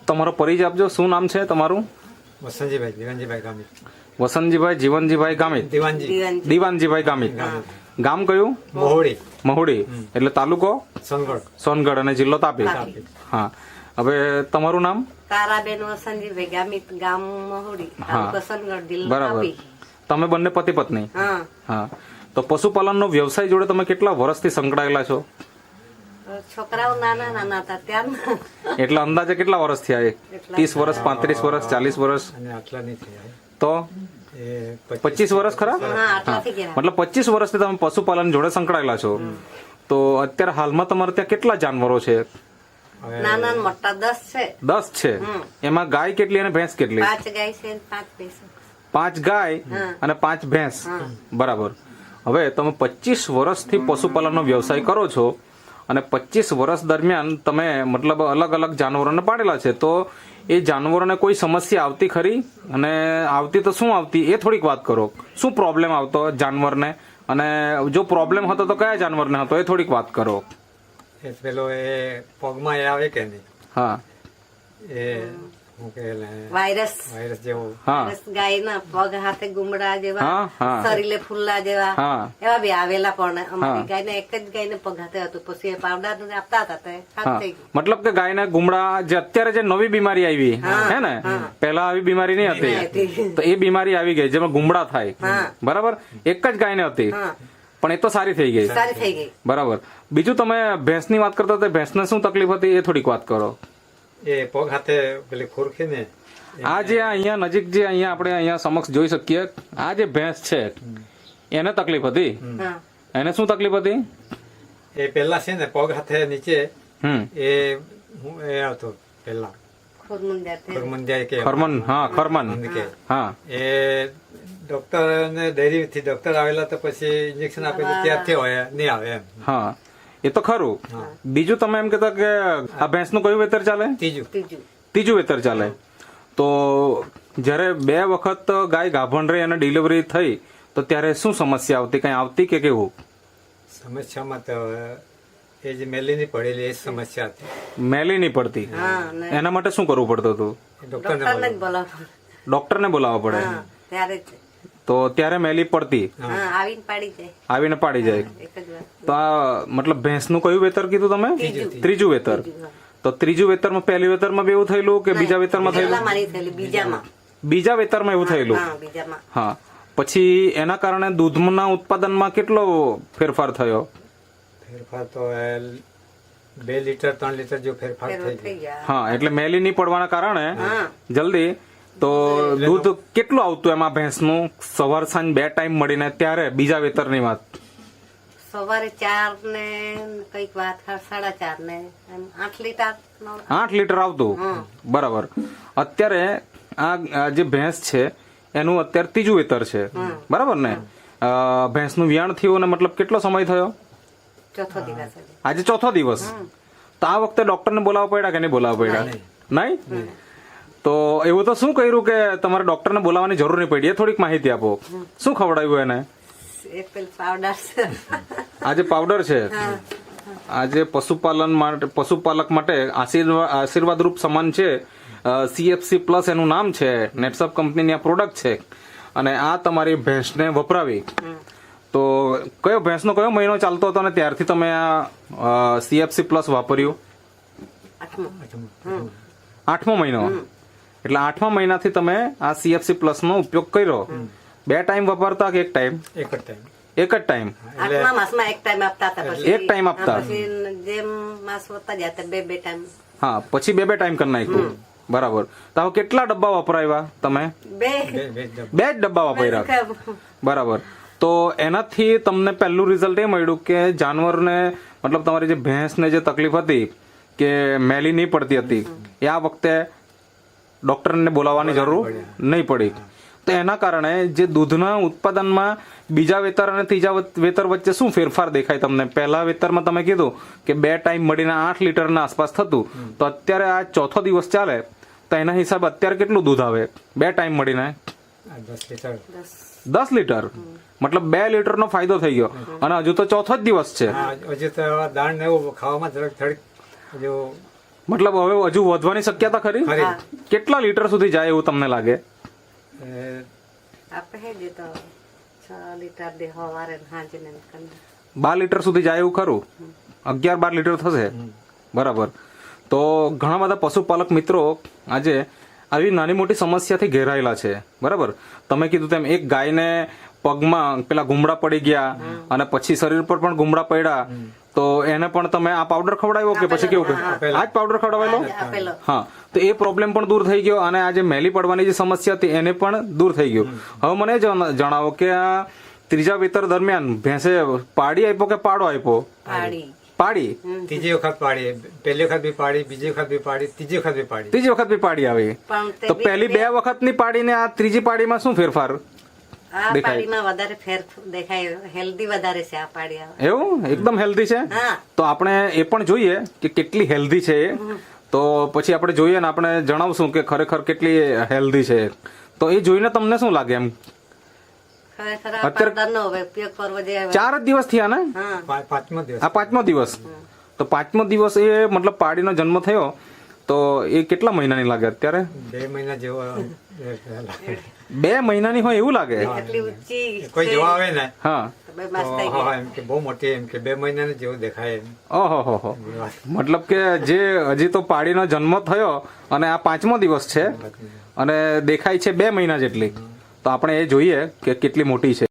તમારો પરિચય આપજો, શું નામ છે તમારું? વસંતજીભાઈ દીવાનજીભાઈ ગામિત. વસંતજીભાઈ જીવનજીભાઈ ગામિત. દીવાનજીભાઈ ગામિત. ગામ કયું? મહોડી. મહુડી. એટલે તાલુકો સોનગઢ. સોનગઢ અને જિલ્લો તાપી. હા, હવે તમારું નામ? તારાબેન વસંતજીભાઈ ગામિત, ગામ મહુડી, તાલુકો સોનગઢ, જિલ્લો બરાબર. તાપી. તમે બંને પતિ પત્ની? હા. હા, તો પશુપાલનનો વ્યવસાય જોડે તમે કેટલા વર્ષથી સંકળાયેલા છો? છોકરાઓ નાના નાના હતા ત્યારના. એટલે અંદાજે કેટલા વર્ષ થયા? 30 વર્ષ, 35 વર્ષ, 40 વર્ષ? અને આટલા નહીં થયા તો એ 25 વર્ષ ખરા? હા, આટલાથી ગયા. મતલબ 25 વર્ષથી તમે પશુપાલન જોડે સંકળાયેલા છો. તો અત્યારે હાલમાં તમારે ત્યાં કેટલા જાનવરો છે? નાના ને મોટા 10 છે. 10 છે. એમાં ગાય કેટલી અને ભેંસ કેટલી? 5 ગાય છે ને 5 ભેંસો. 5 ગાય અને 5 ભેંસ. બરાબર. હવે તમે 25 વર્ષથી પશુપાલનનો વ્યવસાય કરો છો અને 25 વર્ષ દરમિયાન તમે મતલબ અલગ અલગ જાનવરોને પાડેલા છે, તો એ જાનવરોને કોઈ સમસ્યા આવતી ખરી? અને આવતી તો શું આવતી એ થોડીક વાત કરો. શું પ્રોબ્લેમ આવતો જાનવરને, અને જો પ્રોબ્લેમ હતો તો કયા જાનવરને હતો એ થોડીક વાત કરો. એ પેલો એ પગમાં એ આવે કે નહીં, હા, એ શું કે વાયરસ વાયરસ જેવો. હા, ગાયના પગ હાથે ગુમડા જેવા, હા, હા. શરીરે ફૂલ્લા જેવા, હા. એવા બી આવેલા. પણ અમારી ગાયને એક જ ગાયને પગ હાથે હતું, પછી એ પાવડર આપતા હતા તે હા. સાફ થઈ ગયું. મતલબ કે ગાયને ગુમડા, જે અત્યારે જે નવી બીમારી આવી હે ને, પહેલા આવી બીમારી નહીં હતી, તો એ બીમારી આવી ગઈ જેમાં ગુમડા થાય. બરાબર. એક જ ગાયને હતી, પણ એ તો સારી થઈ ગઈ. સારી થઈ ગઈ. બરાબર. બીજું તમે ભેંસની વાત કરતા હતા, ભેંસને શું તકલીફ હતી એ થોડીક વાત કરો. એ પગ હાથે પેલી ખોરખી ને આ જે અહીંયા નજીક જે અહીંયા આપણે અહીંયા સમક્ષ જોઈ શકીએ, આ જે ભેંસ છે એને તકલીફ હતી. હા. એને શું તકલીફ હતી? એ પેલા છે ને પગ હાથે નીચે હમ એ આવતો પેલા ખોરમુંડિયા તે. ખરમંદિયા કે ખરમન. હા, ખરમન. કે હા, એ ડોક્ટર ને ડેરી થી ડોક્ટર આવેલા તો પછી ઇન્જેક્શન આપેલું ત્યારથી હોય નહીં આવે એમ. હા, એ તો ખરું. બીજું તમે એમ કહેતા કે આ ભેંસનું કયું વેતર ચાલે? ત્રીજું ત્રીજું. ત્રીજું વેતર ચાલે. તો જ્યારે 2 વખત ગાય ગાભણ રહી અને ડિલિવરી થઈ તો ત્યારે શું સમસ્યા આવતી? કઈ આવતી કે કેવું? સમસ્યામાં તો એ જે મેલીની પડેલી એ જ સમસ્યા હતી. મેલી નહીં પડતી, હા, ને એના માટે શું કરવું પડતું હતું? એ ડોક્ટરને ડોક્ટરને જ બોલાવો. ડોક્ટરને બોલાવવા પડે. હા, ત્યારે જ. તો ત્યારે મેલી પડતી, હા, આવીને પાડી જાય. આવીને પાડી જાય. એક જ વાર. તો આ મતલબ ભેંસનું કયું વેતર કીધું તમે? ત્રીજું વેતર. તો ત્રીજું વેતરમાં પહેલી વેતરમાં બી એવું થયેલું કે બીજા વેતરમાં થયેલું? પહેલામાં નહીં થયેલું, બીજામાં. બીજા વેતરમાં એવું થયેલું. હા, બીજામાં. હા. પછી એના કારણે દૂધના ઉત્પાદનમાં કેટલો ફેરફાર થયો? ફેરફાર તો 2 લીટર 3 લીટર જેવો ફેરફાર થઈ થઈ ગયો. ગયા. હા, એટલે મેલી નહીં પડવાના કારણે જલ્દી તો દૂધ કેટલું આવતું એમાં ભેંસનું સવાર સાંજ 2 ટાઈમ મળીને? ત્યારે બીજા વેતરની વાત. સવારે 4 ને કઈક વાત 4:30 ને એમ 8 લીટર. 8 લીટર આવતું. બરાબર. અત્યારે આ જે ભેંસ છે એનું અત્યારે ત્રીજું વેતર છે. બરાબર ને? ભેંસનું વિયાણ થયું ને મતલબ કેટલો સમય થયો? ચોથો દિવસ. આજે ચોથો દિવસ. તો આ વખતે ડોક્ટરને બોલાવવા પડ્યા કે નહીં બોલાવવા પડ્યા? નહીં. તો એવું તો શું કર્યું કે તમારે ડોક્ટરને બોલાવવાની જરૂર નહીં પડી? એ થોડીક માહિતી આપો. શું ખવડાવ્યું એને? એક પેલું પાવડર છે. આ જે પાવડર છે, આ જે પશુપાલક માટે આશીર્વાદ રૂપ સમાન છે, CFC પ્લસ એનું નામ છે, નેટસપ કંપનીની આ પ્રોડક્ટ છે. અને આ તમારી ભેંસને વપરાવી તો કયો ભેંસનો કયો મહિનો ચાલતો હતો અને ત્યારથી તમે આ CFC પ્લસ વાપર્યું? 8મો મહિનો. એટલે 8મા મહિનાથી તમે આ CFC પ્લસ નો ઉપયોગ કર્યો. 2 ટાઈમ વાપરતા કે એક ટાઈમ? એક જ ટાઈમ. એક જ ટાઈમ. 8મા માસમાં એક ટાઈમ આપતા હતા. પછી એક ટાઈમ આપતા. પછી જેમ માસ વધતા જતા 2 ટાઈમ. હા, પછી 2 ટાઈમ કરી નાખ્યું. બરાબર. તો હવે કેટલા ડબ્બા વાપરાવ્યા તમે? 2 2 જ ડબ્બા વાપર્યા. બરાબર. તો એનાથી તમને પહેલું રિઝલ્ટ એ મળ્યું કે જાનવરને મતલબ તમારી જે ભેંસને જે તકલીફ હતી કે મેલી નહીં પડતી હતી, એ આ વખતે ડોક્ટરને બોલાવવાની જરૂર નહીં પડી. તો એના કારણે જે દૂધના ઉત્પાદનમાં બીજા વેતર અને ત્રીજા વેતર વચ્ચે શું ફેરફાર દેખાય તમને? પહેલા વેતરમાં તમે કીધું કે 2 ટાઈમ મળીને 8 લીટરના આસપાસ થતું, તો અત્યારે આ ચોથો દિવસ ચાલે તો એના હિસાબે અત્યારે કેટલું દૂધ આવે 2 ટાઈમ મળીને? 10 લીટર. 10 લીટર. મતલબ 2 લીટરનો ફાયદો થઈ ગયો. અને હજુ તો ચોથો જ દિવસ છે. હજુ તો દાણ ને એવું ખાવામાં થોડીક મતલબ હવે હજુ વધવાની શક્યતા ખરી ખરી. કેટલા લીટર સુધી જાય એવું તમને લાગે એ આપણે હે દે તો 6 લીટર દે સવારે ને સાંજે ને કંઈ. 12 લીટર સુધી જાય એવું ખરું 11-12 લીટર થશે બરાબર. તો ઘણા બધા પશુપાલક મિત્રો આજે આવી નાની મોટી સમસ્યાથી ઘેરાયેલા છે બરાબર. તમે કીધું તેમ એક ગાયને પગમાં પેલા ગુમડા પડી ગયા અને પછી શરીર પર પણ ગુમડા પડ્યા, તો એને પણ તમે આ પાવડર ખવડાવ્યો કે પછી કેવું આ જ પાવડર ખવડાવેલો? આપેલો હા, તો એ પ્રોબ્લેમ પણ દૂર થઈ ગયો અને આ જે મેલી પડવાની જે સમસ્યા હતી એને પણ દૂર થઈ ગયું. હવે મને એ જણાવો કે આ ત્રીજા વેતર દરમિયાન ભેંસે પાડી આપ્યો કે પાડો આપ્યો? પાડી પાડી. ત્રીજી વખત પાડી, પહેલી વખત બી પાડી, બીજી વખત બી પાડી, ત્રીજી વખત બી પાડી. ત્રીજી વખત બી પાડી આવી. પણ તે તો પહેલી 2 વખતની પાડીને આ ત્રીજી પાડીમાં શું ફેરફાર? આ પાડીમાં વધારે ફેર દેખાય, હેલ્ધી વધારે છે આ પાડી. એવું એકદમ હેલ્ધી છે? હા. તો આપણે એ પણ જોઈએ કે કેટલી હેલ્ધી છે એ. તો પછી આપણે જોઈએ ને આપણે જણાવશું કે ખરેખર કેટલી હેલ્ધી છે. તો એ જોઈને તમને શું લાગે એમ? ખરેખર આ પાવડરનો હવે ઉપયોગ કરવો જોઈએ. 4 જ દિવસ થયા ને? હા, પાંચમો દિવસ. આ 5મો દિવસ. તો 5મો દિવસ એ મતલબ પાડીનો જન્મ થયો તો એ કેટલા મહિનાની લાગે અત્યારે? 2 મહિના જેવો 2 મહિનાની હોય એવું લાગે? એટલી ઊંચી કોઈ જોવા આવે ને હા. તો બે માસ તો થઈ હા, ગયા. એમ કે બહુ મોટી, એમ કે 2 મહિનાની જેવું દેખાય એમ. ઓહો. મતલબ કે જે હજી તો પાડીનો જન્મ થયો અને આ 5મો દિવસ છે અને દેખાય છે 2 મહિના જેટલી, તો આપણે એ જોઈએ કે કેટલી મોટી છે.